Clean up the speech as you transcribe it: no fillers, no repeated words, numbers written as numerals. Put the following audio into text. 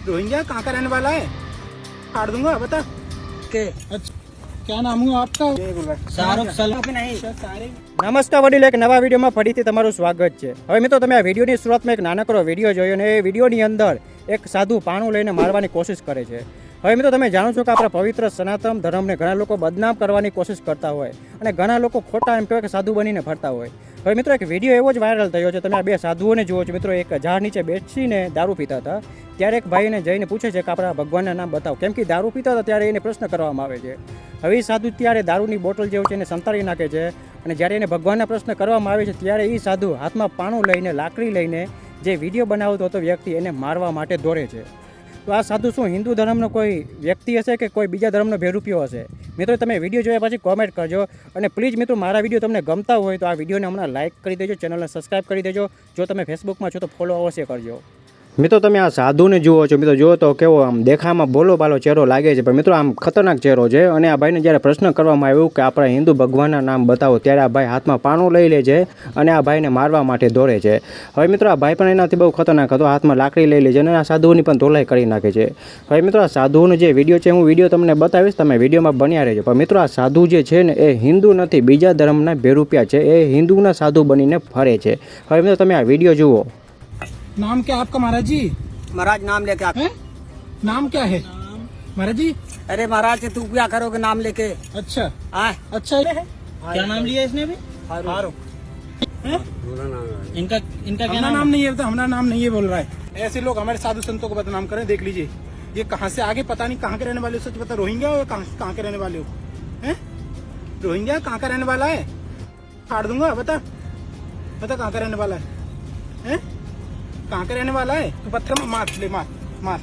Rohingya कहाँ का रहने वाला है? काट दूंगा बता के। अच्छा क्या नाम हुआ आपका? શાહરુખ સલમાન नहीं નમસ્કાર વડીલ, એક નવા વિડીયોમાં ફરીથી તમારું સ્વાગત છે. હવે મિત્રો તમે આ વિડીયોની શરૂઆતમાં એક નાનકડો વિડીયો જોયો અને એ વિડીયોની અંદર એક સાધુ પાણું લઈને મારવાની કોશિશ કરે છે. હવે મિત્રો તમે જાણો છો કે આપણા પવિત્ર સનાતન ધર્મને ઘણા લોકો બદનામ કરવાની કોશિશ કરતા હોય અને ઘણા લોકો ખોટા એમ કહેવાય કે સાધુ બનીને ફરતા હોય. હવે મિત્રો એક વિડીયો એવો જ વાયરલ થયો છે. તમે આ બે સાધુઓને જુઓ છો મિત્રો, એક ઝાડ નીચે બેસીને દારૂ પીતા હતા. ત્યારે એક ભાઈને જઈને પૂછે છે કે આપણા ભગવાનના નામ બતાવો, કેમ કે દારૂ પીતા હતા ત્યારે એને પ્રશ્ન કરવામાં આવે છે. હવે એ સાધુ ત્યારે દારૂની બોટલ જેવું છે એને સંતાડી નાખે છે અને જ્યારે એને ભગવાનના પ્રશ્ન કરવામાં આવે છે ત્યારે એ સાધુ હાથમાં પાણું લઈને લાકડી લઈને જે વિડીયો બનાવતો હતો વ્યક્તિ એને મારવા માટે દોડે છે. તો આ સાધુ શું હિન્દુ ધર્મનો કોઈ વ્યક્તિ હશે કે કોઈ બીજા ધર્મનો ભેરૂપિયો હશે? મિત્રો તમે વિડીયો જોયા પછી કોમેન્ટ કરજો અને પ્લીઝ મિત્રો મારા વિડીયો તમને ગમતા હોય તો આ વિડીયોને હમણાં લાઇક કરી દેજો, ચેનલને સબસ્ક્રાઈબ કરી દેજો. જો તમે ફેસબુકમાં છો તો ફોલો અવશ્ય કરજો. મિત્રો તમે આ સાધુને જુઓ છો, મિત્રો જુઓ તો કેવો આમ દેખામાં બોલો બાલો ચહેરો લાગે છે, પણ મિત્રો આમ ખતરનાક ચહેરો છે. અને આ ભાઈને જ્યારે પ્રશ્ન કરવામાં આવ્યો કે આપણા હિન્દુ ભગવાનના નામ બતાવો ત્યારે આ ભાઈ હાથમાં પાણું લઈ લે છે અને આ ભાઈને મારવા માટે દોડે છે. હવે મિત્રો આ ભાઈ પણ એનાથી બહુ ખતરનાક હતો, હાથમાં લાકડી લઈ લે છે અને આ સાધુઓની પણ ધોલાઈ કરી નાખે છે. હવે મિત્રો આ સાધુઓનો જે વિડીયો છે હું વિડીયો તમને બતાવીશ, તમે વિડીયોમાં બન્યા રહેજો. પણ મિત્રો આ સાધુ જે છે ને એ હિન્દુ નથી, બીજા ધર્મના ભેરૂપિયા છે, એ હિન્દુના સાધુ બનીને ફરે છે. હવે મિત્રો તમે આ વિડીયો જુઓ. नाम क्या आपका महाराज जी? महाराज नाम लेके आ हैं? नाम क्या है महाराज जी? अरे महाराज तू क्या करोगे नाम लेके? अच्छा आए अच्छा क्या नाम लिया इसने अभी? फारूक। इनका इनका क्या हमारा नाम नाम नहीं है, हमारा नाम नहीं है बोल रहा है. ऐसे लोग हमारे साधु संतों को बदनाम करें. देख लीजिए ये कहाँ से आगे पता नहीं कहाँ के रहने वाले हो. सच बता, रोहिंग्या हो या कहाँ के रहने वाले हो? हैं? रोहिंग्या कहाँ का रहने वाला है? काट दूंगा बता बता कहाँ का रहने वाला है? हैं? कहाँ का रहने वाला है? तू पत्थर में मार ले, मार मार.